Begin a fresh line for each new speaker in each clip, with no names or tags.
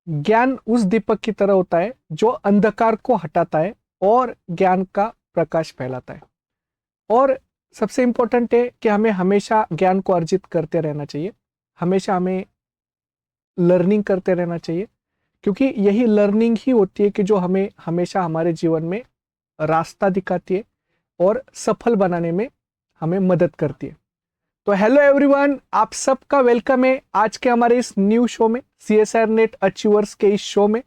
ज्ञान उस दीपक की तरह होता है जो अंधकार को हटाता है और ज्ञान का प्रकाश फैलाता है। और सबसे इंपॉर्टेंट है कि हमें हमेशा ज्ञान को अर्जित करते रहना चाहिए, हमेशा हमें लर्निंग करते रहना चाहिए, क्योंकि यही लर्निंग ही होती है कि जो हमें हमेशा हमारे जीवन में रास्ता दिखाती है और सफल बनाने में हमें मदद करती है। तो हेलो एवरीवन, आप सबका वेलकम है आज के हमारे इस न्यू शो में, CSR नेट अचीवर्स के इस शो में।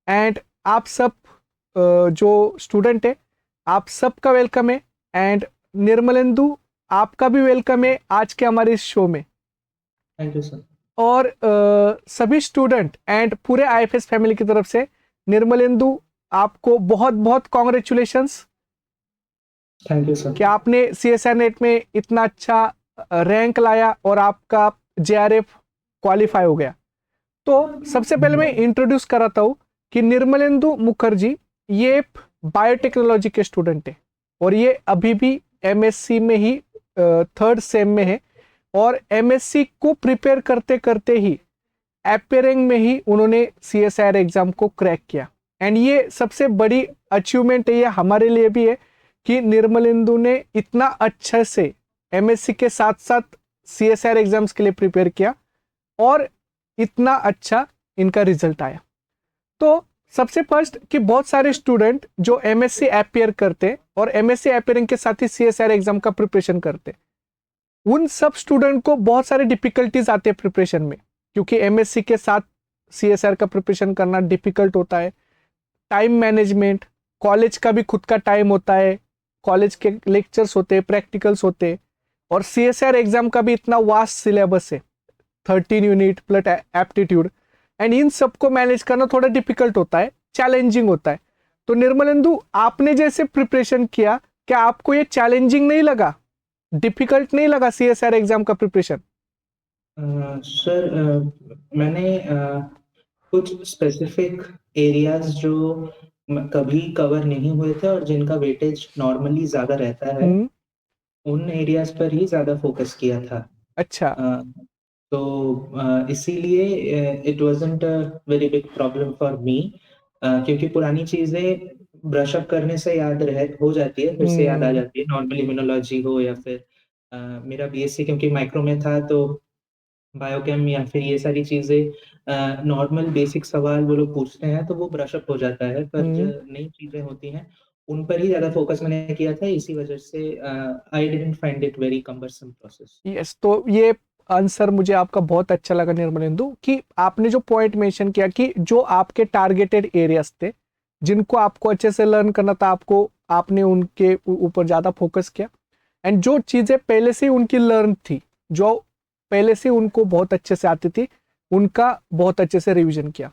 एंड आप सब जो स्टूडेंट है, आप सबका वेलकम है। एंड निर्मलेंदु, आपका भी वेलकम है आज के हमारे इस शो में।
Thank you sir.
और सभी स्टूडेंट एंड पूरे IFS फैमिली की तरफ से निर्मलेंदु, आपको बहुत बहुत कॉन्ग्रेचुलेशंस
थैंक यू सर।
कि आपने CSR नेट में इतना अच्छा रैंक लाया और आपका JRF क्वालिफाई हो गया। तो सबसे पहले मैं इंट्रोड्यूस कराता हूँ कि निर्मलेंदु मुखर्जी ये बायोटेक्नोलॉजी के स्टूडेंट है और ये अभी भी MSc में ही थर्ड सेम में है। और MSc को प्रिपेयर करते करते ही एपेरेंग में ही उन्होंने CSR एग्जाम को क्रैक किया। एंड ये सबसे बड़ी अचीवमेंट है, ये हमारे लिए भी है कि निर्मलेंदु ने इतना अच्छे से MSc के साथ साथ CSR एग्जाम्स के लिए प्रिपेयर किया और इतना अच्छा इनका रिजल्ट आया। तो सबसे फर्स्ट कि बहुत सारे स्टूडेंट जो MSc अपियर करते और MSc अपियरिंग के साथ ही CSR एग्जाम का प्रिपरेशन करते, उन सब स्टूडेंट को बहुत सारे डिफिकल्टीज आते हैं प्रिपरेशन में, क्योंकि MSc के साथ CSR का प्रिपरेशन करना डिफिकल्ट होता है। टाइम मैनेजमेंट, कॉलेज का भी खुद का टाइम होता है, कॉलेज के लेक्चर्स होते हैं, प्रैक्टिकल्स होते हैं, और CSR एग्जाम का भी इतना वास्ट सिलेबस है, 13 unit plus aptitude. And in सबको मैनेज करना थोड़ा डिफिकल्ट होता है, चैलेंजिंग होता है। तो निर्मलेंदु, आपने जैसे प्रिपरेशन किया, क्या आपको ये चैलेंजिंग नहीं लगा, डिफिकल्ट नहीं लगा CSR एग्जाम का प्रिपरेशन?
सर, मैंने कुछ स्पेसिफिक एरियाज जो कभी कवर नहीं हुए थे और जिनका वेटेज नॉर्मली ज़्यादा रहता है,
हम्म।
उन एरियाज पर ही ज़्यादा फोकस किया था।
अच्छा।
अ, तो इसीलिए it wasn't a very big problem for me, क्योंकि पुरानी चीज़ें ब्रश अप करने से याद रह हो जाती है, फिर से याद आ
हम्म।
जाती है। नॉर्मल इम्यूनोलॉजी हो या फिर मेरा BSc क्योंकि माइक्रो में था, तो बायोकेम या फिर ये सारी चीज़ें नॉर्मल बेसिक सवाल वो लोग पूछते हैं तो वो ब्रश अप हो जाता है, पर जो
हम्म।
नई चीज़ें होती हैं उन पर ही ज़्यादा फोकस मैंने किया था। इसी वजह से I didn't find it very cumbersome process.
Yes, तो ये आंसर मुझे आपका बहुत अच्छा लगा निर्मलेंदु, कि आपने जो पॉइंट मेंशन किया कि जो आपके टारगेटेड एरियाज थे, जिनको आपको अच्छे से लर्न करना था, आपको आपने उनके ऊपर ज्यादा फोकस किया। एंड जो चीजें पहले से उनकी लर्न थी, जो पहले से उनको बहुत अच्छे से आती थी, उनका बहुत अच्छे से रिवीजन किया।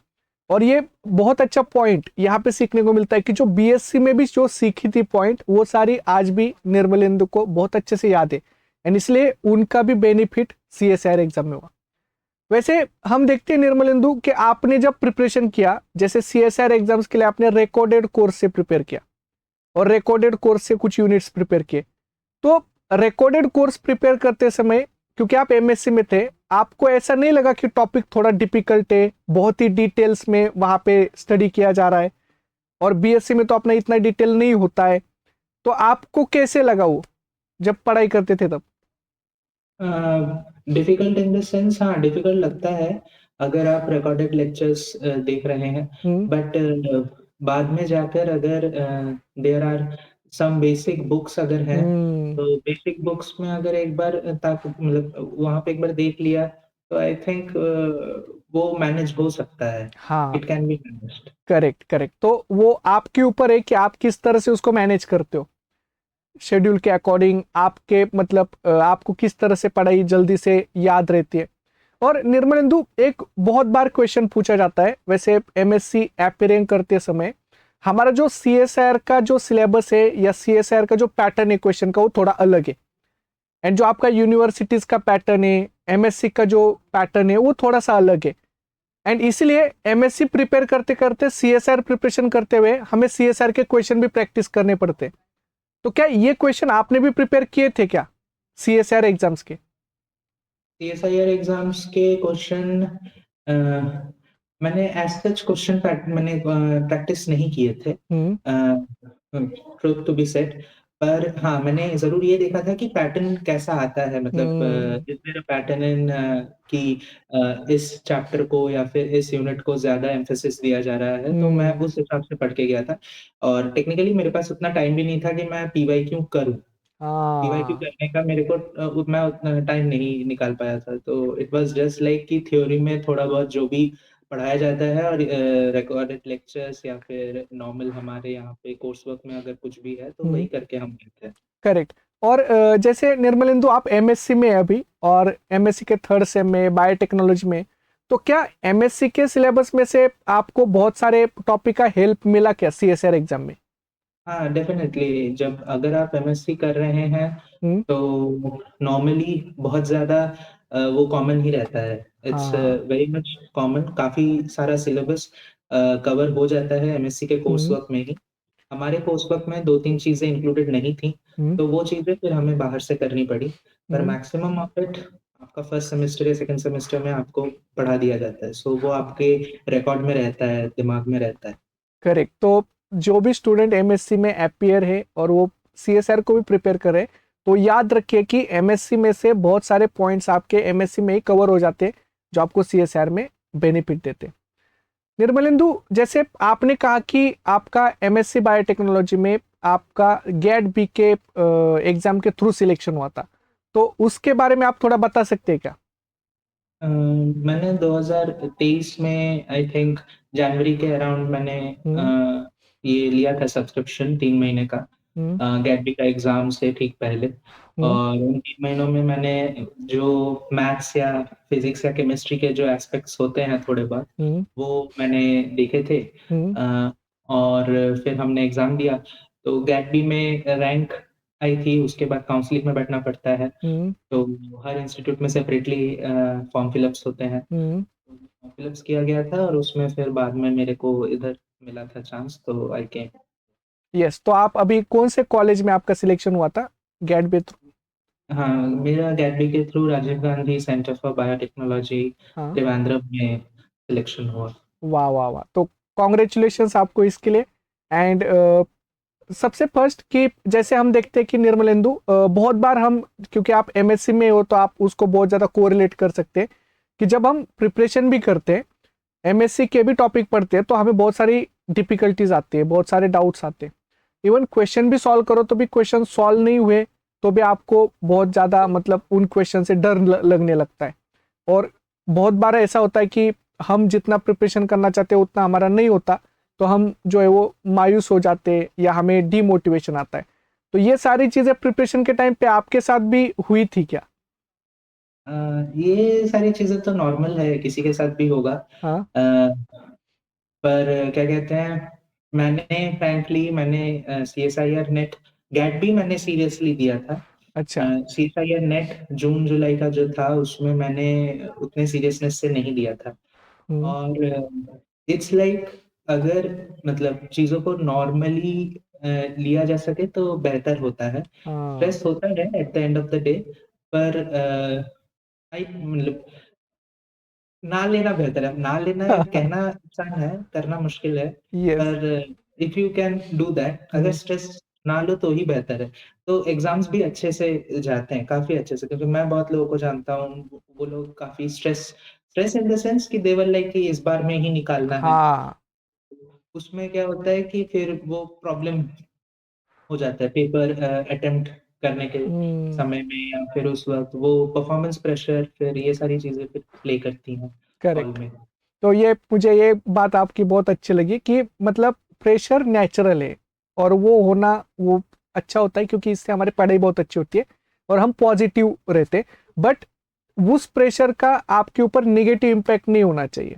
और ये बहुत अच्छा पॉइंट यहाँ पे सीखने को मिलता है कि जो BSc में भी जो सीखी थी पॉइंट, वो सारी आज भी निर्मलेंदु को बहुत अच्छे से याद है। एंड इसलिए उनका भी बेनिफिट CSR एग्जाम में हुआ। वैसे हम देखते हैं निर्मलेंदु कि आपने जब प्रिपरेशन किया, जैसे CSR एग्जाम्स के लिए आपने रिकॉर्डेड कोर्स से प्रिपेयर किया और रिकॉर्डेड कोर्स से कुछ यूनिट्स प्रिपेयर किए। तो रिकॉर्डेड कोर्स प्रिपेयर करते समय, क्योंकि आप MSc में थे, आपको ऐसा नहीं लगा कि टॉपिक थोड़ा डिफिकल्ट है, बहुत ही डिटेल्स में वहां पे स्टडी किया जा रहा है, और BSc में तो अपना इतना डिटेल नहीं होता है। तो आपको कैसे लगा वो जब पढ़ाई करते थे तब?
डिफिकल्ट इन द सेंस, हाँ डिफिकल्ट लगता है अगर आप रिकॉर्डेड लेक्चर्स देख रहे हैं।
हम्म।
बट बाद में जाकर अगर there are some basic books अगर है,
हम्म।
तो बेसिक बुक्स में अगर एक बार ताकि मतलब वहाँ पे एक बार देख लिया, तो आई थिंक वो मैनेज हो सकता है।
हाँ।
It can be managed.
Correct correct, तो वो आपके ऊपर है कि आप किस तरह से उसको मैनेज करते हो, शेड्यूल के अकॉर्डिंग आपके, मतलब आपको किस तरह से पढ़ाई जल्दी से याद रहती है। और निर्मलेंदु, एक बहुत बार क्वेश्चन पूछा जाता है वैसे MSc एपियरिंग करते समय, हमारा जो CSR का जो सिलेबस है या CSR का जो पैटर्न है क्वेश्चन का, वो थोड़ा अलग है। एंड जो आपका यूनिवर्सिटीज का पैटर्न है, MSc का जो पैटर्न है, वो थोड़ा सा अलग है। एंड इसलिए MSc प्रिपेयर करते करते CSR प्रिपरेशन करते हुए हमें CSR के क्वेश्चन भी प्रैक्टिस करने पड़ते हैं। तो क्या ये क्वेश्चन आपने भी प्रिपेयर किए थे क्या CSR एग्जाम्स के?
CSIR एग्जाम्स के क्वेश्चन मैंने एज़ सच क्वेश्चन मैंने प्रैक्टिस नहीं किए थे,
hmm.
Truth to be said. पर हाँ, मैंने ज़रूर ये देखा था कि पैटर्न कैसा आता है, मतलब
हम्म।
Is there a pattern in कि इस चैप्टर को या फिर इस यूनिट को ज़्यादा एम्फेसिस दिया जा रहा है, तो मैं
हम्म।
उस हिसाब से पढ़ के गया था। और टेक्निकली मेरे पास उतना टाइम भी नहीं था कि मैं पीवाईक्यू करूँ। पीवाईक्यू
हाँ।
करने का मेरे को मैं उतना टाइम नहीं निकाल पाया था, तो इट वाज़ जस्ट लाइक कि थ्योरी में थोड़ा बहुत जो भी पढ़ाया जाता है और रिकॉर्डेड लेक्चर्स या फिर नॉर्मल हमारे यहाँ पे कोर्स वर्क में अगर कुछ भी है, तो वही करके हम करते हैं।
करेक्ट। और जैसे निर्मलेंदु आप एमएससी में है अभी, और एमएससी के थर्ड सेम में बायोटेक्नोलॉजी में, तो क्या एमएससी के सिलेबस में से आपको बहुत सारे टॉपिक का हेल्प मिला क्या सीएसआर एग्जाम में?
हाँ, डेफ़िनेटली जब अगर आप एमएससी कर रहे हैं,
हम्म।
तो नॉर्मली बहुत ज़्यादा वो कॉमन ही रहता है। इट्स
हाँ।
वेरी मच कॉमन, काफ़ी सारा सिलेबस कवर हो जाता है एमएससी के कोर्स
हम्म।
वर्क में ही। हमारे कोर्स वर्क में 2-3 चीज़ें इंक्लूडेड नहीं थी,
हम्म।
तो वो चीज़ें फिर हमें बाहर से करनी पड़ी। पर
हम्म।
मैक्सिमम ऑफ इट आपका फर्स्ट सेमेस्टर या सेकंड सेमेस्टर में आपको पढ़ा दिया जाता है। सो वो
हाँ।
आपके रिकॉर्ड में रहता है, दिमाग में रहता है।
करेक्ट। तो जो भी स्टूडेंट एमएससी में अपीयर है और वो सीएसआर को भी प्रिपेयर करे, तो याद रखिए कि एमएससी में से बहुत सारे पॉइंट्स आपके एमएससी में ही कवर हो जाते हैं, जो आपको सीएसआर में बेनिफिट देते हैं। निर्मलेंदु, जैसे आपने कहा कि आपका एमएससी बायोटेक्नोलॉजी में आपका गेट बी के एग्जाम के थ्रू सिलेक्शन हुआ था, तो उसके बारे में आप थोड़ा बता सकते हैं क्या?
मैंने 2023 में आई थिंक जनवरी के अराउंड मैंने
हम्म।
ये लिया था सब्सक्रिप्शन 3 महीने का,
हम्म।
गेट बी का एग्ज़ाम से ठीक पहले।
हम्म।
और उन 3 महीनों में मैंने जो मैथ्स या फिज़िक्स या केमिस्ट्री के जो एस्पेक्ट्स होते हैं थोड़े बहुत,
हम्म।
वो मैंने देखे थे।
हम्म।
और फिर हमने एग्ज़ाम दिया, तो गेट बी में रैंक आई थी, उसके बाद काउंसलिंग में बैठना पड़ता है।
हम्म।
तो हर इंस्टीट्यूट में सेपरेटली फॉर्म फिलअप्स होते हैं।
हम्म।
तो फॉर्म फिलअप्स किया गया था और उसमें फिर बाद में मेरे को इधर मिला था चांस, तो आई केम।
यस, तो आप अभी कौन से कॉलेज में आपका सिलेक्शन हुआ था गेट बी थ्रू?
हाँ, मेरा गेट के through Rajiv Gandhi centre for biotechnology
हाँ।
त्रिवेंद्रम में सिलेक्शन हुआ।
वाह वाह वाह, तो कॉन्ग्रेचुलेशंस आपको इसके लिए। एंड सबसे फर्स्ट कि जैसे हम देखते हैं कि निर्मलेंदु, बहुत बार हम, क्योंकि आप एमएससी में हो तो आप उसको बहुत ज़्यादा कोरिलेट कर सकते हैं कि जब हम प्रिपरेशन भी करते हैं, एमएससी के भी टॉपिक पढ़ते हैं, तो हमें बहुत सारी डिफिकल्टीज आती है, बहुत सारे डाउट्स आते हैं। इवन क्वेश्चन भी सॉल्व करो तो भी क्वेश्चन सॉल्व नहीं हुए, तो भी आपको बहुत ज़्यादा मतलब उन क्वेश्चन से डर लगने लगता है। और बहुत बार ऐसा होता है कि हम जितना प्रिपरेशन करना चाहते हैं उतना हमारा नहीं होता, तो हम जो है वो मायूस हो जाते हैं या हमें डीमोटिवेशन आता है। तो ये सारी चीज़ें प्रिपरेशन के टाइम पे आपके साथ भी हुई थी क्या?
अ, ये सारी चीज़ें तो नॉर्मल है, किसी के साथ भी होगा।
हाँ।
पर क्या कहते हैं, मैंने सीएसआईआर नेट गेट भी मैंने सीरियसली दिया था।
अच्छा।
सीएसआईआर नेट जून-जुलाई का जो था उसमें मैंने उतने सीरियसनेस से नहीं दिया था।
हम्म।
और इट्स लाइक अगर मतलब चीज़ों को नॉर्मली लिया जा सके तो बेहतर होता है।
हाँ।
स्ट्रेस होता है at the end of the day, पर आई मतलब ना लेना बेहतर है। ना लेना कहना आसान है, करना मुश्किल है,
यस।
पर if you can do that, अगर
हम्म।
स्ट्रेस ना लो तो ही बेहतर है। तो एग्ज़ाम्स भी अच्छे से जाते हैं, काफ़ी अच्छे से, क्योंकि मैं बहुत लोगों को जानता हूँ, वो लोग काफ़ी stress stress in the sense कि दे वर लाइक कि इस बार में ही निकालना है।
हाँ।
उसमें क्या होता है कि फिर वो प्रॉब्लम हो जाता है पेपर अटेम्प्ट करने के
हम्म।
समय में, या फिर उस वक़्त वो परफ़ॉर्मेंस प्रेशर, फिर ये सारी चीज़ें फिर प्ले करती हैं सॉल्व
करेक्ट।
में।
तो ये मुझे ये बात आपकी बहुत अच्छी लगी कि मतलब प्रेशर नेचुरल है, और वो होना वो अच्छा होता है, क्योंकि इससे हमारी पढ़ाई बहुत अच्छी होती है और हम पॉजिटिव रहते हैं। बट उस प्रेशर का आपके ऊपर नेगेटिव इम्पैक्ट नहीं होना चाहिए,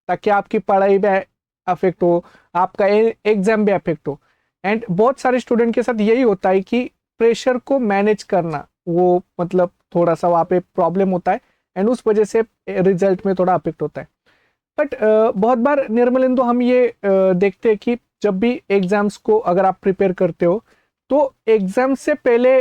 ताकि आपकी पढ़ाई भी अफेक्ट हो, आपका एग्जाम भी अफेक्ट हो। एंड बहुत सारे स्टूडेंट के साथ यही होता है कि प्रेशर को मैनेज करना, वो मतलब थोड़ा सा वहाँ पे प्रॉब्लम होता है, एंड उस वजह से रिजल्ट में थोड़ा अफेक्ट होता है। बट बहुत बार निर्मलेंदु हम ये देखते हैं कि जब भी एग्जाम्स को अगर आप प्रिपेयर करते हो, तो एग्जाम से पहले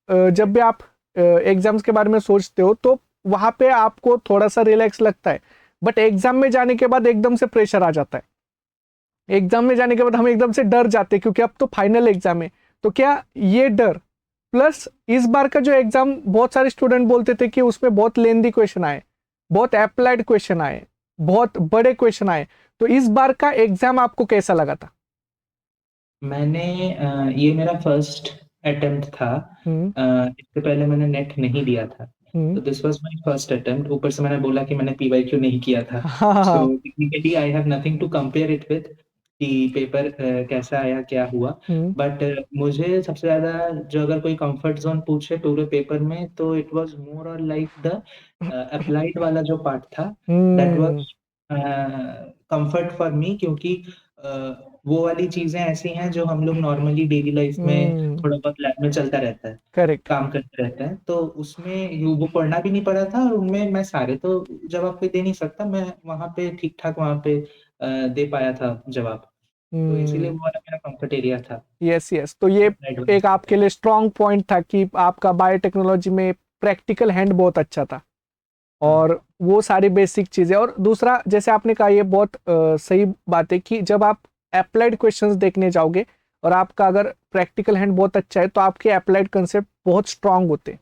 जब भी आप एग्जाम्स के बारे में सोचते हो, तो वहाँ पे आपको थोड़ा सा रिलैक्स लगता है। बट एग्जाम में जाने के बाद एकदम से प्रेशर आ जाता है। एग्जाम में जाने के बाद हम एकदम से डर जाते हैं क्योंकि अब तो फाइनल एग्जाम है। तो क्या ये डर प्लस इस बार का जो एग्जाम, बहुत सारे स्टूडेंट बोलते थे कि उसमें बहुत लेंदी क्वेश्चन आए, बहुत अप्लाइड क्वेश्चन आए, बहुत बड़े क्वेश्चन आए, तो इस बार का एग्जाम आपको कैसा लगा था?
मैंने ये मेरा फर्स्ट अटेम्प्ट था।
हम्म।
इससे पहले मैंने नेट नहीं दिया था,
हम्म।
तो this was my first attempt. ऊपर से मैंने बोला कि मैंने पीवाईक्यू नहीं किया था,
हाँ हाँ
सो
हाँ।
Technically I have nothing to compare it with कि पेपर कैसा आया क्या हुआ।
हम्म।
बट मुझे सबसे ज्यादा जो अगर कोई कंफर्ट जोन पूछे पूरे पेपर में, तो इट वाज मोर और लाइक द अप्लाइड वाला जो पार्ट था, that
hmm.
Was comfort for me, क्योंकि वो वाली चीजें ऐसी हैं जो हम लोग नॉर्मली डेली लाइफ में
हम्म।
थोड़ा बहुत लैब में चलता रहता है,
करेक्ट।
काम करते रहते हैं, तो उसमें वो पढ़ना भी नहीं पड़ा था, और उनमें मैं सारे तो जवाब पे दे नहीं सकता, मैं वहाँ पे ठीक ठाक वहाँ पे दे पाया था जवाब। तो इसीलिए वो वाला मेरा कंफर्ट एरिया था।
यस यस, तो ये एक आपके लिए स्ट्रॉन्ग पॉइंट था कि आपका बायोटेक्नोलॉजी में प्रैक्टिकल हैंड बहुत अच्छा था
हाँ
और वो सारी बेसिक चीजें। और दूसरा, जैसे आपने कहा, ये बहुत सही बात है कि जब आप अप्लाइड क्वेश्चंस देखने जाओगे और आपका अगर प्रैक्टिकल हैंड बहुत अच्छा है तो आपके अप्लाइड कंसेप्ट बहुत स्ट्रांग होते हैं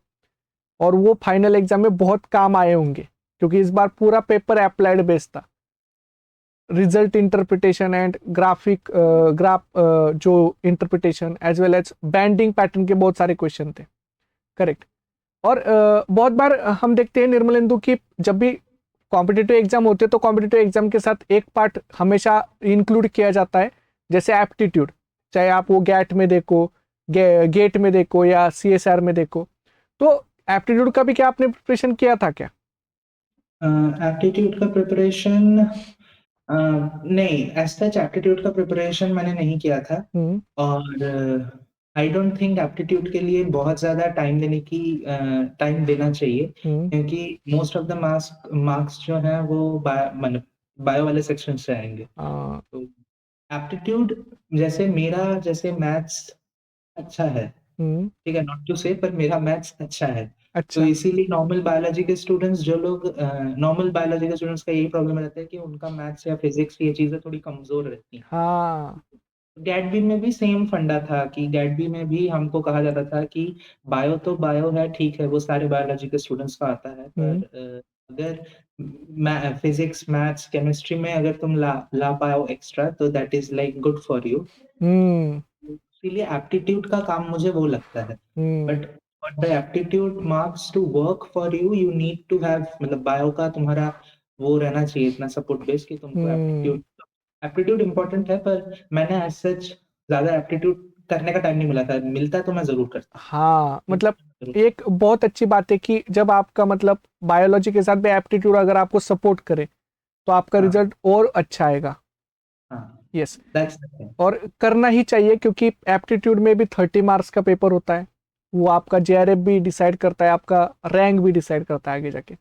और वो फाइनल एग्जाम में बहुत काम आए होंगे, क्योंकि इस बार पूरा पेपर अप्लाइड बेस्ड था। Result interpretation and graphic graph जो interpretation as well as banding pattern के बहुत सारे क्वेश्चन थे। करेक्ट। और बहुत बार हम देखते हैं निर्मलेंदु की, जब भी कॉम्पिटिटिव एग्जाम होते हैं तो कॉम्पिटिटिव एग्जाम के साथ एक पार्ट हमेशा इंक्लूड किया जाता है, जैसे एप्टीट्यूड। चाहे आप वो गैट में देखो, गेट में देखो या सीएसआर में देखो, तो एप्टीट्यूड का भी क्या आपने प्रिपरेशन किया था क्या?
एप्टीट्यूड का प्रिपरेशन नहीं, एज सच एप्टीट्यूड का प्रिपरेशन मैंने नहीं किया था।
हम्म।
और आई डोंट थिंक एप्टीट्यूड के लिए बहुत ज़्यादा टाइम देना चाहिए,
हम्म।
क्योंकि मोस्ट ऑफ द मार्क्स जो हैं वो मतलब बायो वाले सेक्शन से आएंगे।
आ,
तो एप्टीट्यूड, जैसे मैथ्स अच्छा है,
हम्म।
ठीक है, नॉट टू से, पर मेरा मैथ्स अच्छा है। तो
अच्छा।
इसीलिए नॉर्मल बायोलॉजी के स्टूडेंट्स का यही प्रॉब्लम रहता है कि उनका मैथ्स या फिजिक्स ये चीजें थोड़ी कमजोर रहती हैं।
हाँ।
गैट बी में भी सेम फंडा था कि गैट बी में भी हमको कहा जाता था कि बायो तो बायो है, ठीक है, वो सारे बायोलॉजी के स्टूडेंट्स का आता है,
हम्म।
पर अगर फिजिक्स मैथ्स केमिस्ट्री में अगर तुम ला पाओ एक्स्ट्रा, तो that is like good for you.
Hmm.
इसीलिए एप्टीट्यूड का काम मुझे वो लगता है।
Hmm.
But for the aptitude marks to work for you, you need to have, मतलब बायो का तुम्हारा वो रहना चाहिए इतना सपोर्ट बेस कि तुमको
हम्म।
एप्टीट्यूड एप्टीट्यूड इम्पोर्टेंट है, पर मैंने एज सच ज्यादा एप्टीट्यूड करने का टाइम नहीं मिला था, मिलता तो मैं जरूर करता।
हाँ,
मिलता
मतलब
तो मैं जरूर
एक बहुत अच्छी बात है कि जब आपका मतलब बायोलॉजी के साथ भी एप्टीट्यूड अगर आपको सपोर्ट करे तो आपका
करता। हाँ
रिजल्ट और अच्छा आएगा।
हाँ,
यस।
That's the thing.
और करना ही चाहिए क्योंकि एप्टीट्यूड में भी 30 मार्क्स का पेपर होता है। वो आपका जेआरएफ भी डिसाइड करता है, आपका रैंक भी डिसाइड करता है आगे जाके।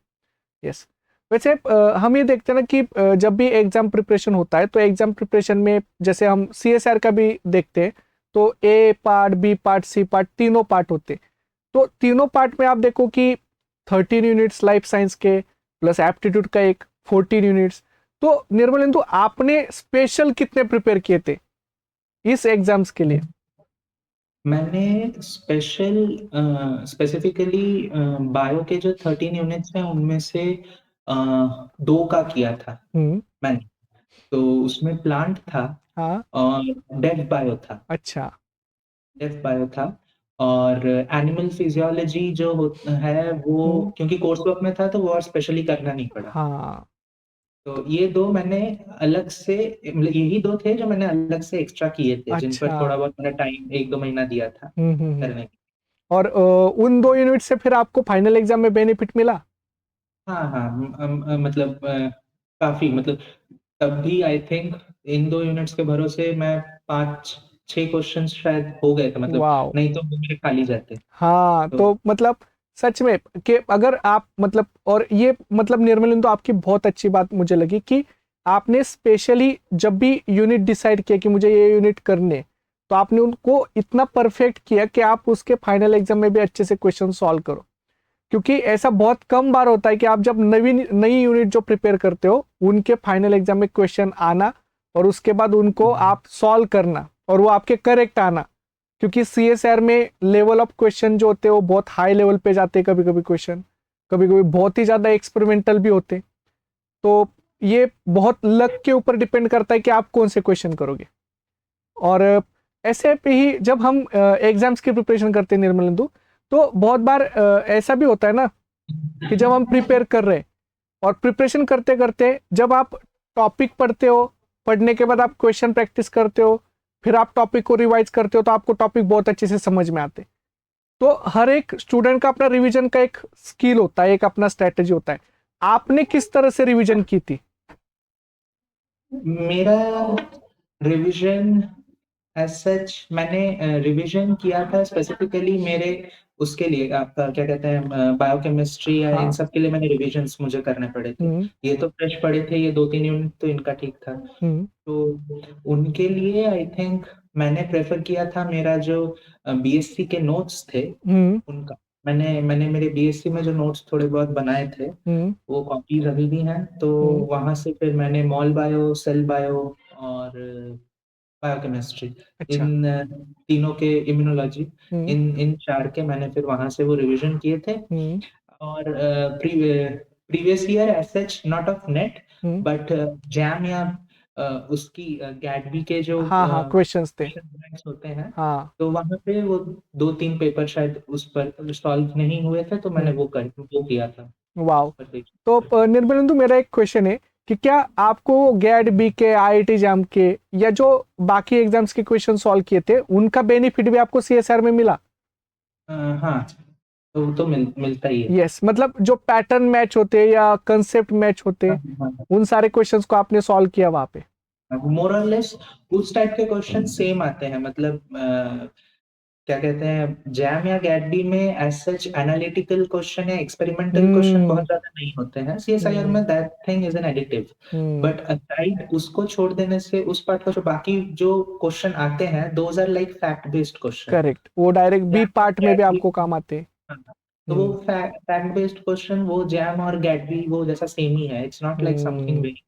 यस। वैसे हम ये देखते हैं ना कि जब भी एग्जाम प्रिपरेशन होता है तो एग्जाम प्रिपरेशन में जैसे हम सीएसआर का भी देखते हैं, तो A part, B part, C part, तीनों पार्ट होते हैं। तो तीनों पार्ट में आप देखो कि 13 यूनिट्स लाइफ साइंस के प्लस एप्टीट्यूड का एक 14 यूनिट्स। तो निर्मलेंदु, आपने स्पेशल कितने प्रिपेयर किए थे इस एग्जाम्स के लिए?
मैंने स्पेसिफिकली बायो के जो 13 यूनिट्स हैं उनमें से दो का किया था
हम्म।
मैंने। तो उसमें प्लांट था
हाँ।
और डेफ बायो था।
अच्छा।
डेफ बायो था और एनिमल फिजियोलॉजी है वो,
हम्म।
क्योंकि कोर्स वर्क में था तो वो और स्पेशली करना नहीं पड़ा।
हाँ।
तो ये दो मैंने अलग से, मतलब यही दो थे जो मैंने अलग से एक्स्ट्रा किए थे, जिन पर
अच्छा।
थोड़ा बहुत मैंने टाइम 1-2 महीना दिया था
हम्म।
करने के।
और उन 2 यूनिट से फिर आपको फाइनल एग्जाम में बेनिफिट मिला?
हाँ हाँ, मतलब काफी, मतलब तब भी आई थिंक इन 2 यूनिट्स के भरोसे मैं 5-6 क्वेश्चंस शायद हो गए थे, मतलब
वाओ।
नहीं तो वो मेरे खाली जाते।
हाँ,
तो
तो मतलब सच में कि अगर आप मतलब, और ये मतलब निर्मलिन, तो आपकी बहुत अच्छी बात मुझे लगी कि आपने स्पेशली जब भी यूनिट डिसाइड किया कि मुझे ये यूनिट करने, तो आपने उनको इतना परफेक्ट किया कि आप उसके फाइनल एग्जाम में भी अच्छे से क्वेश्चन सॉल्व करो। क्योंकि ऐसा बहुत कम बार होता है कि आप जब नई यूनिट जो प्रिपेयर करते हो उनके फाइनल एग्जाम में क्वेश्चन आना और उसके बाद उनको आप सॉल्व करना और वो आपके करेक्ट आना, क्योंकि सीएसआर में लेवल ऑफ क्वेश्चन जो होते हैं वो बहुत हाई लेवल पे जाते हैं, कभी कभी क्वेश्चन कभी कभी बहुत ही ज्यादा एक्सपेरिमेंटल भी होते हैं। तो ये बहुत लक के ऊपर डिपेंड करता है कि आप कौन से क्वेश्चन करोगे। और ऐसे पे ही जब हम एग्जाम्स की प्रिपरेशन करते हैं निर्मलेंदु, तो बहुत बार ऐसा भी होता है ना कि जब हम प्रिपेयर कर रहे हैं और प्रिपरेशन करते करते जब आप टॉपिक पढ़ते हो, पढ़ने के बाद आप क्वेश्चन प्रैक्टिस करते हो, फिर आप टॉपिक को रिवाइज करते हो, तो आपको टॉपिक बहुत अच्छे से समझ में आते। तो हर एक स्टूडेंट का अपना रिवीजन का एक स्किल होता है, एक अपना स्ट्रेटेजी होता है। आपने किस तरह से रिवीजन की थी?
मेरा रिवीजन एज सच मैंने रिवीजन किया था स्पेसिफिकली मेरे उसके लिए, आपका क्या कहते हैं, बायोकेमिस्ट्री या इन
हाँ।
सब के लिए मैंने रिविजन्स मुझे करने पड़े थे।
हम्म।
ये तो फ्रेश पड़े थे, ये 2-3 यूनिट तो इनका ठीक था।
हम्म।
तो उनके लिए आई थिंक मैंने प्रेफर किया था मेरा जो बीएससी के नोट्स थे
हम्म।
उनका। मैंने मेरे बीएससी में जो नोट्स थोड़े बहुत बनाए थे
हम्म।
वो कॉपीज अभी भी हैं, तो
हम्म।
वहां से फिर मैंने मॉल बायो, सेल बायो और बायोकेमिस्ट्री,
अच्छा।
इन तीनों के, इम्यूनोलॉजी,
हम्म।
इन इन चार के मैंने फिर वहां से वो रिवीजन किए थे।
हम्म।
और previous year as such not of NET,
hmm.
But JAM या उसकी गैडबी के जो
हाँ हाँ, क्वेश्चंस थे।
क्वेश्चन बैंक्स होते हैं,
हाँ।
तो वहां पे वो 2-3 पेपर शायद उस पर सॉल्व नहीं हुए थे, तो मैंने
हम्म।
वो किया था
वाओ।
उस पर
तो
देखिए।
निर्मलेंदु, मेरा एक क्वेश्चन है कि क्या आपको गैट बी के, आईआईटी एग्जाम के या जो बाकी एग्जाम्स के क्वेश्चन सॉल्व किए थे उनका बेनिफिट भी आपको सीएसआर में मिला?
हाँ, तो मिलता ही है।
यस, मतलब जो पैटर्न मैच होते या कंसेप्ट मैच होते,
हाँ, हाँ,
उन सारे क्वेश्चंस को आपने सॉल्व किया वहां पे?
मोर और लेस उस टाइप के क्वेश्चन सेम आते हैं, मतलब क्या कहते हैं, जैम या गैटबी में एज सच एनालिटिकल क्वेश्चन या एक्सपेरिमेंटल क्वेश्चन बहुत
हम्म।
ज्यादा नहीं होते हैं। सीएसआईआर
हम्म।
में that thing is an additive.
Hmm.
But aside उसको छोड़ देने से उस पार्ट का जो बाकी जो क्वेश्चन आते हैं, those are like fact based question.
Correct, वो डायरेक्ट बी
जैम और
पार्ट में भी
गैटबी,
आपको काम आते हैं।
तो वो
हम्म।
फैक्ट बेस्ड क्वेश्चन, वो जैम और गैटबी वो जैसा सेम ही है, it's not like something
hmm.
Very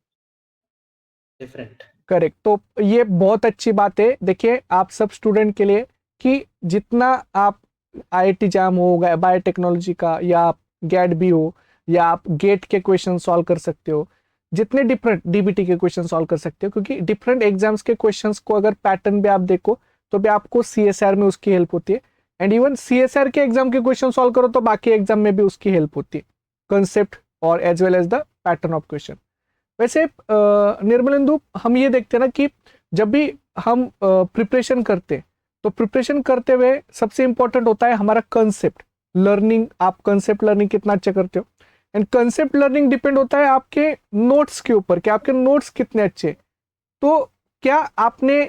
different.
Correct. तो ये बहुत अच्छी बात है, देखिए आप सब स्टूडेंट के लिए, कि जितना आप आईआईटी जाम हो, बायोटेक्नोलॉजी का, या आप गेट भी हो, या आप गेट के क्वेश्चन सॉल्व कर सकते हो, जितने डिफरेंट डीबीटी के क्वेश्चन सॉल्व कर सकते हो, क्योंकि डिफरेंट एग्जाम्स के क्वेश्चंस को अगर पैटर्न भी आप देखो तो भी आपको सीएसआर में उसकी हेल्प होती है। एंड इवन सीएसआर के एग्जाम के क्वेश्चन सॉल्व करो तो बाकी एग्जाम में भी उसकी हेल्प होती है, कंसेप्ट और as well as the pattern of question. वैसे निर्मलेंदु, हम ये देखते हैं ना कि जब भी हम प्रिपरेशन करते, तो प्रिपरेशन करते हुए सबसे इंपॉर्टेंट होता है हमारा कंसेप्ट लर्निंग। आप कंसेप्ट लर्निंग कितना अच्छा करते हो, एंड कंसेप्ट लर्निंग डिपेंड होता है आपके नोट्स के ऊपर कि आपके नोट्स कितने अच्छे। तो क्या आपने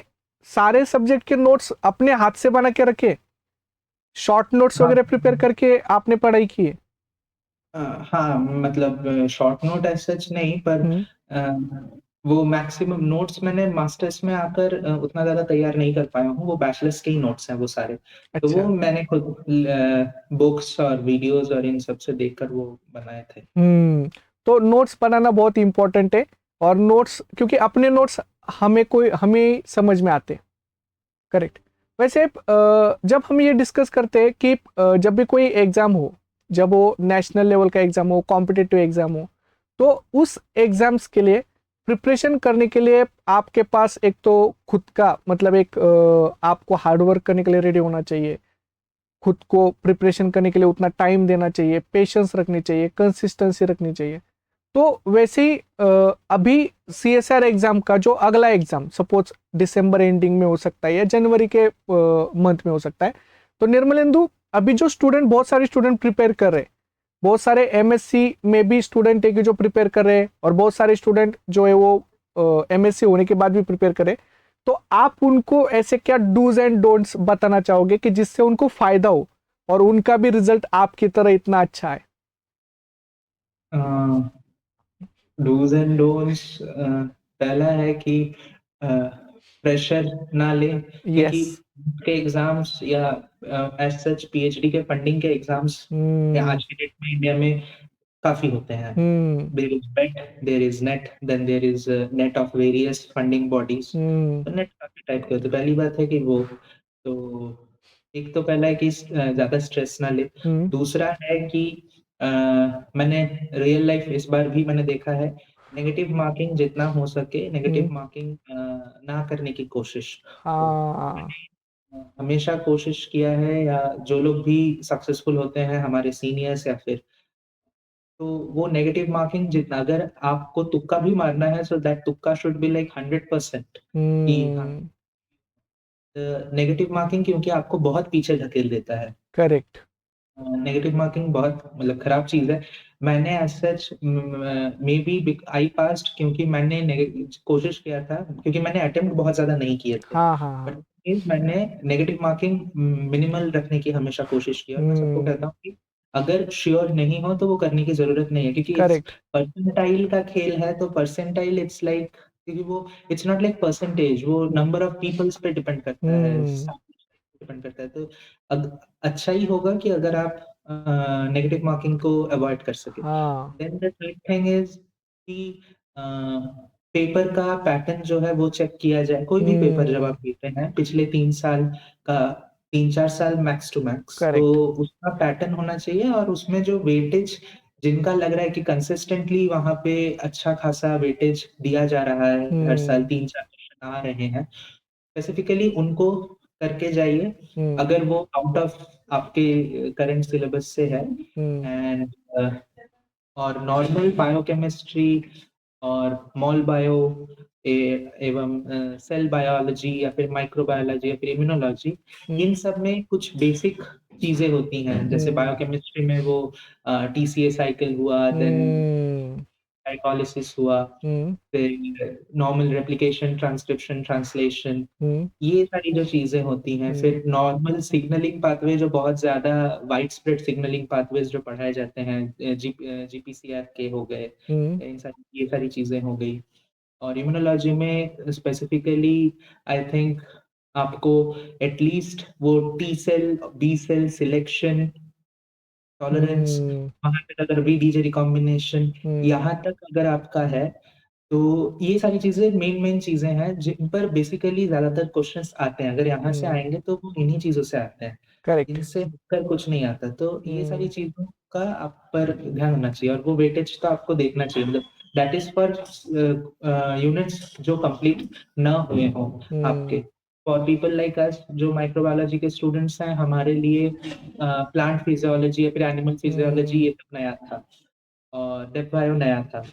सारे सब्जेक्ट के नोट्स अपने हाथ से बना के रखे, शॉर्ट नोट्स
हाँ,
वगैरह प्रिपेयर करके आपने पढ़ाई की है?
हाँ, मतलब शॉर्ट नोट एज सच नहीं, पर
हम्म।
अ, वो मैक्सिमम नोट्स मैंने मास्टर्स में आकर उतना ज्यादा तैयार नहीं कर पाया हूँ, वो बैचलर्स के ही नोट्स हैं वो सारे। तो वो
अच्छा।
मैंने खुद बुक्स और वीडियोस और इन सब से देखकर वो बनाए थे।
तो नोट्स बनाना बहुत इंपॉर्टेंट है। और नोट्स, क्योंकि अपने नोट्स हमें समझ में आते। करेक्ट। वैसे जब हम ये डिस्कस करते हैं कि जब भी कोई एग्जाम हो, जब वो नेशनल लेवल का एग्जाम हो, कॉम्पिटिटिव एग्जाम हो, तो उस एग्जाम्स के लिए प्रिपरेशन करने के लिए आपके पास एक तो खुद का मतलब एक आपको हार्डवर्क करने के लिए रेडी होना चाहिए, खुद को प्रिपरेशन करने के लिए उतना टाइम देना चाहिए, पेशेंस रखनी चाहिए, कंसिस्टेंसी रखनी चाहिए। तो वैसे ही अभी सीएसआर एग्जाम का जो अगला एग्जाम सपोज दिसंबर एंडिंग में हो सकता है या जनवरी के मंथ में हो सकता है, तो निर्मलेंदु, अभी जो स्टूडेंट, बहुत सारे स्टूडेंट प्रिपेयर कर रहे हैं, बहुत सारे एमएससी में भी स्टूडेंट है कि जो प्रिपेयर कर रहे हैं, और बहुत सारे स्टूडेंट जो है वो एमएससी होने के बाद भी प्रिपेयर कर रहे हैं। तो आप उनको ऐसे क्या डूज एंड डोंट्स बताना चाहोगे कि जिससे उनको फायदा हो और उनका भी रिजल्ट आपकी तरह इतना अच्छा है?
डूज एंड डोंट्स, पहला है कि प्रेशर ना ले, क्योंकि
यस।
के एग्जाम्स या एज सच पीएचडी के फंडिंग के एग्जाम्स
हम्म
आज की डेट में इंडिया में काफी होते हैं।
Hmm
there is BET, there is NET, then there is NET of various funding bodies.
Hmm
तो नेट काफी टाइप के होते हैं। पहली बात है कि वो तो एक तो पहला है कि ज्यादा स्ट्रेस ना ले।
हम्म
दूसरा है कि मैंने रियल लाइफ इस बार भी मैंने देखा है, नेगेटिव मार्किंग जितना हो सके नेगेटिव
हम्म,
मार्किंग ना करने की कोशिश। तो
हाँ
हमेशा कोशिश किया है, या जो लोग भी सक्सेसफुल होते हैं हमारे सीनियर्स या फिर, तो वो नेगेटिव मार्किंग जितना, अगर आपको तुक्का भी मारना है सो दैट तुक्का शुड बी लाइक 100%, कि हाँ,
हम्म
नेगेटिव मार्किंग क्योंकि आपको बहुत पीछे धकेल देता है।
करेक्ट
नेगेटिव मार्किंग बहुत मतलब खराब चीज है। मैंने as such maybe I passed क्योंकि मैंने कोशिश किया था, क्योंकि मैंने अटेम्प्ट बहुत ज्यादा नहीं किए थे।
हाँ हाँ
बट
हाँ
मैंने नेगेटिव मार्किंग मिनिमल रखने की हमेशा कोशिश की, और मैं सबको कहता
हम्म
हूँ कि अगर श्योर नहीं हो तो वो करने की जरूरत नहीं है, क्योंकि इट्स
करेक्ट
परसेंटाइल का खेल है। तो परसेंटाइल इट्स लाइक, क्योंकि वो इट्स नॉट लाइक परसेंटेज, वो नंबर ऑफ पीपल्स पे डिपेंड करता है,
हम्म
डिपेंड करता है। तो अच्छा ही होगा कि अगर आप नेगेटिव मार्किंग को अवॉइड कर सके।
हाँ
then the third thing is कि पेपर का पैटर्न जो है वो चेक किया जाए। कोई भी पेपर जब
हम्म
आप देते हैं पिछले 3 साल का, 3-4 साल मैक्स टू मैक्स, तो
करेक्ट
उसका पैटर्न होना चाहिए, और उसमें जो वेटेज जिनका लग रहा है कि कंसिस्टेंटली वहां पे अच्छा खासा वेटेज दिया जा रहा है, हर साल
हम्म
3-4 क्वेश्चन आ रहे हैं, स्पेसिफिकली उनको करके जाइए।
हम्म
अगर वो आउट ऑफ आपके करंट सिलेबस से है,
हम्म
एंड और नॉर्मल बायोकेमिस्ट्री और मॉल बायो एवं सेल बायोलॉजी या फिर माइक्रोबायोलॉजी या फिर इम्यूनोलॉजी,
हम्म
इन सब में कुछ बेसिक चीजें होती हैं। जैसे
हम्म
बायोकेमिस्ट्री में वो टीसीए साइकिल हुआ, देन
हम्म
ग्लाइकोलाइसिस हुआ,
हम्म
फिर नॉर्मल रेप्लिकेशन, ट्रांसक्रिप्शन, ट्रांसलेशन,
हम्म
ये सारी जो चीजें होती हैं।
हम्म
फिर नॉर्मल सिग्नलिंग पाथवे, जो बहुत ज्यादा वाइड स्प्रेड सिग्नलिंग पाथवेज जो पढ़ाए जाते हैं, जीपीसीआर के हो गए,
हम्म
इन सारी ये सारी चीजें हो गई। और इम्यूनोलॉजी में स्पेसिफिकली आई थिंक आपको एटलीस्ट वो T cell B cell selection, tolerance,
hmm
वहां तक अगर बीडीजे रिकॉम्बिनेशन,
हम्म
यहाँ तक अगर आपका है, तो ये सारी चीजें मेन मेन चीजें हैं जिन पर बेसिकली ज्यादातर क्वेश्चंस आते हैं। अगर यहाँ से
हम्म
आएंगे तो वो इन्हीं चीजों से आते हैं,
करेक्ट
इनसे हटकर कुछ नहीं आता। तो ये सारी
हम्म
चीजों का आप पर ध्यान होना चाहिए, और वो वेटेज तो आपको देखना चाहिए। मतलब दैट इज फॉर यूनिट्स जो कंप्लीट ना हुए हों आपके।
हम्म
फॉर पीपल लाइक अस जो माइक्रोबायोलॉजी के स्टूडेंट्स हैं, हमारे लिए प्लांट फिजियोलॉजी या फिर एनिमल फिजियोलॉजी
हम्म
ये सब नया था, और डेफ बायो नया था।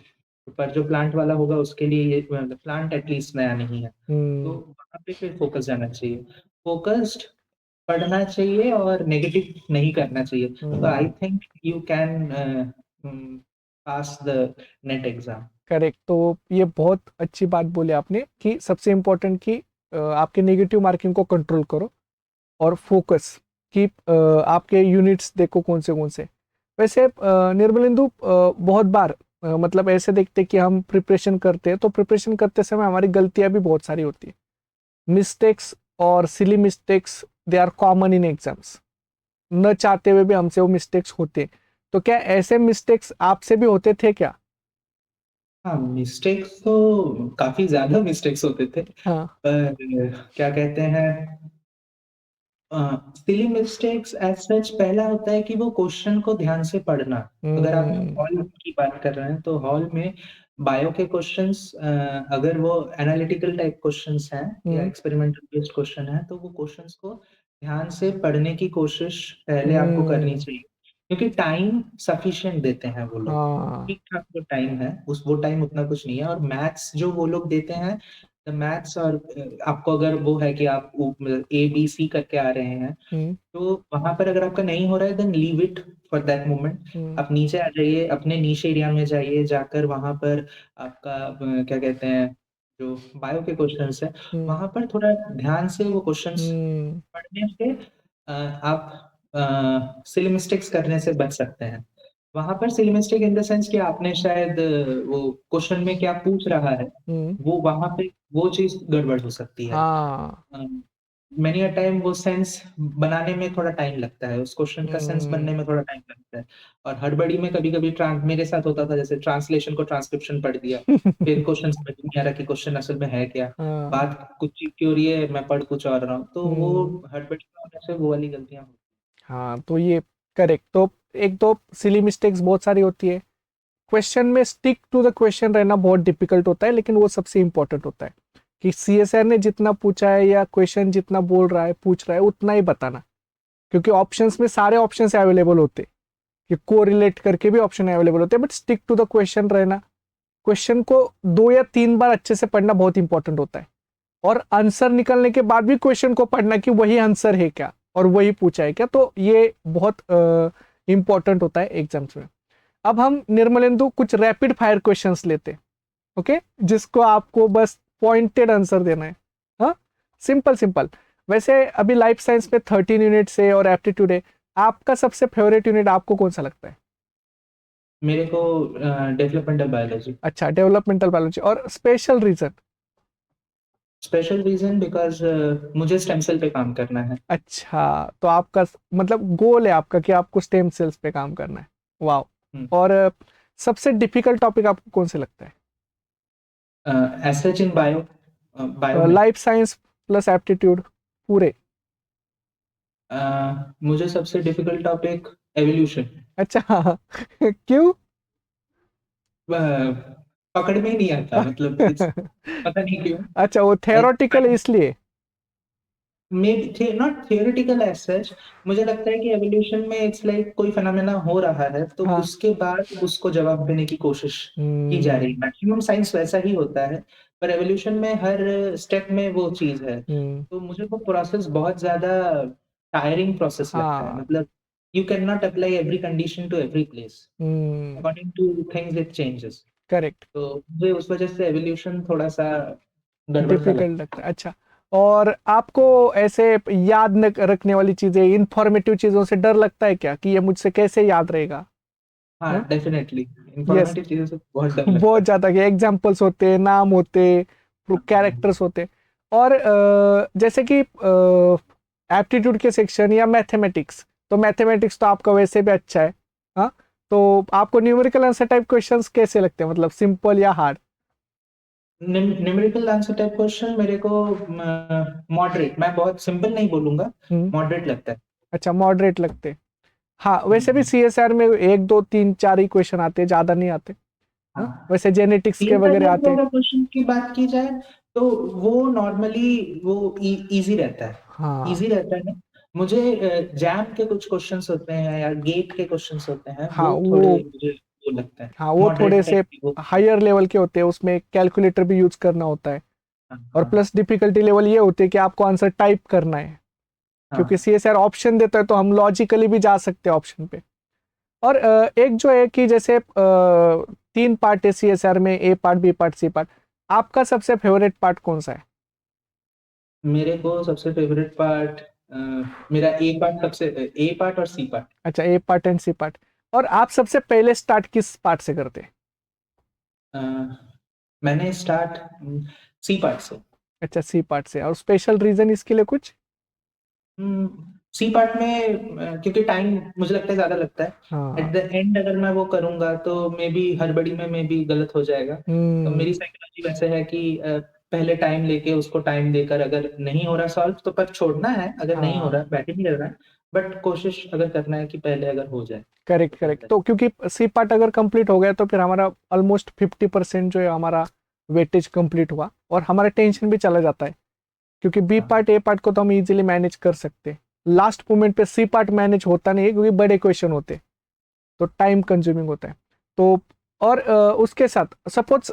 पर जो प्लांट वाला होगा उसके लिए ये प्लांट एटलीस्ट नया नहीं है। तो
हम्म
वहाँ पे फिर फोकस जाना चाहिए, फोकस्ड पढ़ना चाहिए, और नेगेटिव नहीं करना चाहिए। तो I
hmm
think you can pass the NET exam.
Correct तो ये बहुत अच्छी बात बोली आपने कि सबसे इम्पोर्टेंट कि आपके नेगेटिव मार्किंग को कंट्रोल करो और फोकस कि आपके यूनिट्स देखो कौन से। वैसे निर्मलेंदु बहुत बार मतलब ऐसे देखते कि हम प्रिपरेशन करते हैं तो प्रिपरेशन करते समय हमारी गलतियां भी बहुत सारी होती है, मिस्टेक्स और silly mistakes they are common in exams, न चाहते हुए भी हमसे वो मिस्टेक्स होते हैं। तो क्या ऐसे मिस्टेक्स आपसे भी होते थे क्या?
हाँ, मिस्टेक्स तो काफी ज्यादा मिस्टेक्स होते थे,
हाँ
पर क्या कहते हैं, सिली मिस्टेक्स एज सच पहला होता है कि वो क्वेश्चन को ध्यान से पढ़ना। अगर आप
हम्म
हॉल की बात कर रहे हैं तो हॉल में बायो के क्वेश्चंस, अगर वो एनालिटिकल टाइप क्वेश्चंस हैं या
हम्म
एक्सपेरिमेंटल बेस्ड क्वेश्चन है, तो वो क्वेश्चंस को ध्यान से पढ़ने की कोशिश पहले आपको करनी
हम्म
चाहिए, क्योंकि टाइम सफिशिएंट देते हैं वो लोग।
हाँ
ठीक ठाक जो टाइम है उस वो टाइम उतना कुछ नहीं है। और मैथ्स जो वो लोग देते हैं, मैथ्स, और आपको अगर वो है कि आप ए बी सी करके आ रहे हैं,
हम्म
तो वहां पर अगर आपका नहीं हो रहा है, then leave it for that moment.
Hmm
आप नीचे आ जाइए, अपने नीचे एरिया में जाइए, जाकर वहां पर आपका क्या कहते हैं, जो बायो के क्वेश्चंस है,
हम्म
वहां पर थोड़ा ध्यान से वो क्वेश्चंस
हम्म
पढ़ने से आप सिली मिस्टेक्स करने से बच सकते हैं। वहां पर silly mistake in the sense कि आपने शायद वो क्वेश्चन में क्या पूछ रहा है,
हम्म,
वो वहां पे वो चीज गड़बड़ हो सकती है।
हाँ
मेनी अ टाइम वो सेंस बनाने में थोड़ा टाइम लगता है, उस क्वेश्चन का सेंस बनने में थोड़ा टाइम लगता है। और हड़बड़ी में कभी-कभी ट्रांस मेरे साथ होता था, जैसे ट्रांसलेशन को ट्रांसक्रिप्शन पढ़ दिया, फिर क्वेश्चन समझ नहीं आ रहा कि क्वेश्चन असल में है क्या?
हाँ
बात कुछ चीज़ की हो रही है, मैं पढ़ कुछ और रहा हूँ, तो वो
हम्म,
हड़बड़ी में होने से वो वाली गलतियाँ होती
हाँ तो ये करेक्ट। तो एक दो सिली मिस्टेक्स बहुत सारी होती है। क्वेश्चन में स्टिक टू द क्वेश्चन रहना बहुत डिफिकल्ट होता है, लेकिन वो सबसे इंपॉर्टेंट होता है कि सीएसआर ने जितना पूछा है या क्वेश्चन जितना बोल रहा है पूछ रहा है उतना ही बताना। क्योंकि ऑप्शंस में सारे ऑप्शन अवेलेबल होते हैं, कि को रिलेट करके भी ऑप्शन अवेलेबल होते हैं, but stick to the question रहना। क्वेश्चन को 2 या 3 बार अच्छे से पढ़ना बहुत इंपॉर्टेंट होता है। और आंसर निकलने के बाद भी क्वेश्चन को पढ़ना कि वही आंसर है क्या और वही पूछा है क्या, तो ये बहुत इंपॉर्टेंट होता है एग्जाम्स में। अब हम निर्मलेंदु कुछ रैपिड फायर क्वेश्चंस लेते हैं, ओके, जिसको आपको बस पॉइंटेड आंसर देना है। हाँ, सिंपल सिंपल। वैसे अभी लाइफ साइंस में 13 यूनिट्स है और एप्टीट्यूड है। आपका सबसे फेवरेट यूनिट आपको कौन सा लगता है?
है। मेरे को डेवलपमेंटल बायोलॉजी।
अच्छा, डेवलपमेंटल बायोलॉजी। और special reason?
Special reason because मुझे स्टेम सेल पे काम करना है।
अच्छा, तो आपका मतलब गोल है आपका कि आपको स्टेम सेल्स पे काम करना है। वाह।
हुँ।
और सबसे डिफिकल्ट टॉपिक आपको कौन से लगता है?
एज़ सच इन बायो में
लाइफ साइंस प्लस एप्टीट्यूड पूरे?
मुझे सबसे डिफिकल्ट टॉपिक एवोल्यूशन।
अच्छा क्यों?
अ, पकड़ में ही नहीं आता, मतलब इट्स पता नहीं क्यों।
अच्छा, वो
लाइक
थेरोटिकल इसलिए?
मे बी थे नॉट थियोरेटिकल एज़ सच। मुझे लगता है कि एवोल्यूशन में इट्स लाइक कोई फिनोमेना हो रहा है, तो
हाँ।
उसके बाद उसको जवाब देने की कोशिश की जा रही है।
हम्म।
मैक्सिमम साइंस वैसा ही होता है, पर एवोल्यूशन में हर स्टेप में वो चीज़ है।
हम्म।
तो मुझे वो प्रोसेस बहुत ज़्यादा टायरिंग प्रोसेस लगता है।
हाँ।
मतलब you can not apply every condition to every place.
Hmm.
According to things it changes.
Correct.
तो मुझे उस वजह से एवोल्यूशन थोड़ा-सा गड़बड़-सा लगता
डिफिकल्ट लगता है, अच्छा। और आपको ऐसे याद न रखने वाली चीजें, इंफॉर्मेटिव चीजों से डर लगता है क्या कि ये मुझसे कैसे याद रहेगा?
है। हाँ, डेफ़िनेटली
यस।
इन्फॉर्मेटिव चीज़ों से बहुत डर लगता
बहुत
है।
ज्यादा, कि एग्जाम्पल्स होते, नाम होते,
हाँ, हाँ।
कैरेक्टर्स होते। और जैसे कि एप्टीट्यूड के सेक्शन या मैथमेटिक्स, तो मैथमेटिक्स तो आपका वैसे भी अच्छा है। हाँ, तो आपको न्यूमेरिकल आंसर टाइप क्वेश्चंस कैसे लगते हैं, मतलब सिंपल या hard?
Numerical answer type question मेरे को मॉडरेट, मैं बहुत सिंपल नहीं बोलूँगा,
हम्म।
मॉडरेट लगता है।
अच्छा, मॉडरेट लगते हैं। हाँ, वैसे भी
हुँ,
सीएसआर में 1 2 3 4 ही क्वेश्चन आते हैं, ज्यादा नहीं आते। हाँ,
हाँ।
वैसे जेनेटिक्स के
सीएसआर
वगैरह
में
आते हैं।
अगर क्वेश्चन की बात की जाए, तो वो नॉर्मली वो ईज़ी रहता है।
हाँ।
ईज़ी रहता है। मुझे जैम के कुछ क्वेश्चन्स होते हैं या गेट के क्वेश्चन्स होते हैं,
हाँ
वो थोड़े
वो
मुझे वो लगता है।
हाँ वो थोड़े
मॉडरेट
से
टाइप की वो।
हायर लेवल के होते हैं, उसमें कैलकुलेटर भी यूज करना होता है।
हाँ,
और
हाँ,
प्लस डिफिकल्टी लेवल ये होती है कि आपको आंसर टाइप करना है। क्योंकि
हाँ।
सीएसआर ऑप्शन देता है तो हम लॉजिकली भी जा सकते हैं ऑप्शन पे। और एक जो है कि जैसे 3 पार्ट है सीएसआर में, A part, B part, C part. आपका सबसे फेवरेट पार्ट कौन सा है?
मेरे को सबसे फ़ेवरेट पार्ट अ, मेरा ए पार्ट सबसे ए पार्ट और सी पार्ट।
अच्छा, ए पार्ट एंड सी पार्ट। और आप सबसे पहले स्टार्ट किस पार्ट से करते हैं?
अ, मैंने स्टार्ट सी पार्ट से।
अच्छा, सी पार्ट से। और स्पेशल रीजन इसके लिए कुछ?
सी पार्ट में क्योंकि टाइम मुझे लगता है ज़्यादा लगता है। एट
हाँ।
द एंड अगर मैं वो करूँगा तो मे बी हड़बड़ी में मे बी गलत हो जाएगा। तो
हम्म।
मेरी साइकोलॉजी वैसे है कि पहले टाइम लेके उसको टाइम देकर, अगर नहीं हो रहा सॉल्व तो पर छोड़ना है, अगर नहीं हो
हाँ,
रहा, बैठ ही नहीं रह रहा है, बट कोशिश अगर करना है कि पहले अगर हो जाए,
करेक्ट
तो
करेक्ट।
बेहतर
तो क्योंकि सी पार्ट अगर कंप्लीट हो गया तो फिर हमारा ऑलमोस्ट 50% जो है हमारा वेटेज कंप्लीट हुआ और हमारा टेंशन भी चला जाता है। क्योंकि बी
है।
पार्ट, ए पार्ट को तो हम इजीली मैनेज कर सकते हैं। लास्ट मोमेंट पे सी पार्ट मैनेज होता नहीं है, क्योंकि बड़े क्वेश्चन होते हैं, तो टाइम कंज्यूमिंग होता है। तो और उसके साथ सपोज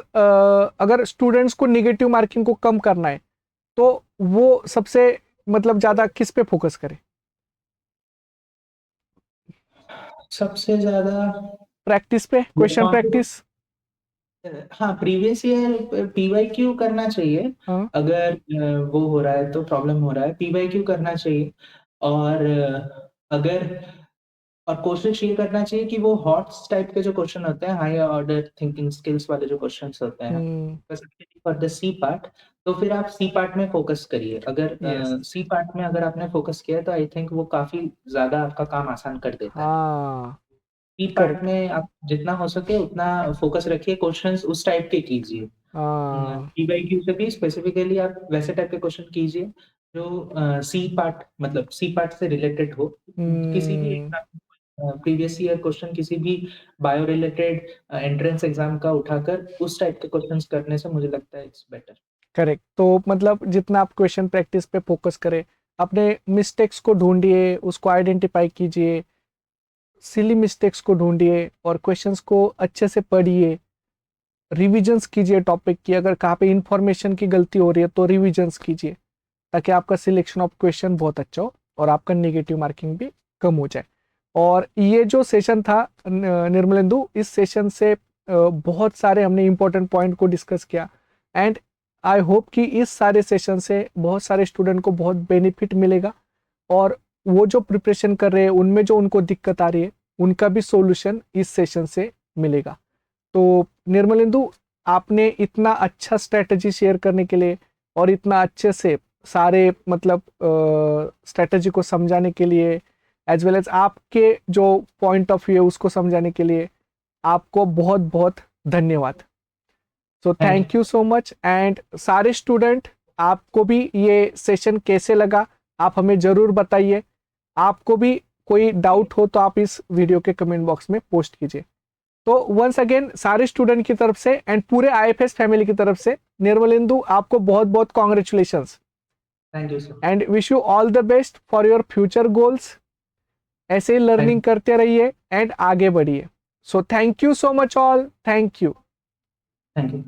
अगर स्टूडेंट्स को निगेटिव मार्किंग को कम करना है, तो वो सबसे मतलब ज्यादा किस पे फोकस करे?
सबसे ज़्यादा
प्रैक्टिस पे, क्वेश्चन
कॉन्फिडेंस।
प्रैक्टिस?
हाँ, प्रीवियस ईयर पीवाईक्यू करना चाहिए।
हाँ।
अगर वो हो रहा है तो प्रॉब्लम हो रहा है, पीवाईक्यू करना चाहिए। और अगर और कोशिश ये करना चाहिए कि वो हॉट्स टाइप के जो क्वेश्चन होते हैं, हायर ऑर्डर थिंकिंग स्किल्स वाले जो क्वेश्चंस होते हैं,
hmm.
Specifically for the C part, तो फिर आप सी पार्ट में फोकस करिए। अगर
यस।
सी पार्ट में अगर आपने फोकस किया है तो आई थिंक वो काफ़ी ज़्यादा आपका काम आसान कर देता है।
हाँ।
C part
correct.
में आप जितना हो सके उतना फोकस रखिए, क्वेश्चंस उस टाइप के कीजिए।
हाँ।
पीवाईक्यू से भी स्पेसिफिकली आप वैसे टाइप के क्वेश्चन कीजिए जो सी पार्ट मतलब सी पार्ट से रिलेटेड हो। किसी भी
हम्म।
एग्ज़ाम प्रीवियस ईयर क्वेश्चन किसी भी बायो रिलेटेड एंट्रेंस एग्ज़ाम का उठाकर उस टाइप के क्वेश्चंस करने से मुझे लगता है इट्स बेटर।
करेक्ट। तो मतलब जितना आप क्वेश्चन प्रैक्टिस पे फोकस करें, अपने मिस्टेक्स को ढूंढिए, उसको आइडेंटिफाई कीजिए, सिली मिस्टेक्स को ढूंढिए और क्वेश्चंस को अच्छे से पढ़िए, रिविजन्स कीजिए टॉपिक की। अगर कहाँ पे इंफॉर्मेशन की गलती हो रही है तो रिविजन्स कीजिए, ताकि आपका सिलेक्शन ऑफ क्वेश्चन बहुत अच्छा हो और आपका नेगेटिव मार्किंग भी कम हो जाए। और ये जो सेशन था निर्मलेंदु, इस सेशन से बहुत सारे हमने इंपॉर्टेंट पॉइंट को डिस्कस किया एंड आई होप कि इस सारे सेशन से बहुत सारे स्टूडेंट को बहुत बेनिफिट मिलेगा और वो जो प्रिपरेशन कर रहे हैं उनमें जो उनको दिक्कत आ रही है उनका भी सॉल्यूशन इस सेशन से मिलेगा। तो निर्मलेंदु, आपने इतना अच्छा स्ट्रेटजी शेयर करने के लिए और इतना अच्छे से सारे मतलब स्ट्रेटजी को समझाने के लिए एज वेल एज आपके जो पॉइंट ऑफ व्यू है उसको समझाने के लिए आपको बहुत बहुत धन्यवाद। So
thank you.
Thank you so much. And सारे स्टूडेंट, आपको भी ये सेशन कैसे लगा आप हमें जरूर बताइए। आपको भी कोई डाउट हो तो आप इस वीडियो के कमेंट बॉक्स में पोस्ट कीजिए। तो वंस अगेन सारे स्टूडेंट की तरफ से एंड पूरे आईएफएस फैमिली की तरफ से निर्मलेंदु आपको बहुत बहुत congratulations
thank you sir.
And wish you all the best for your future goals. ऐसे ही
थैंक
लर्निंग करते रहिए एंड आगे बढ़िए। So thank you so much all. Thank you.
Thank you.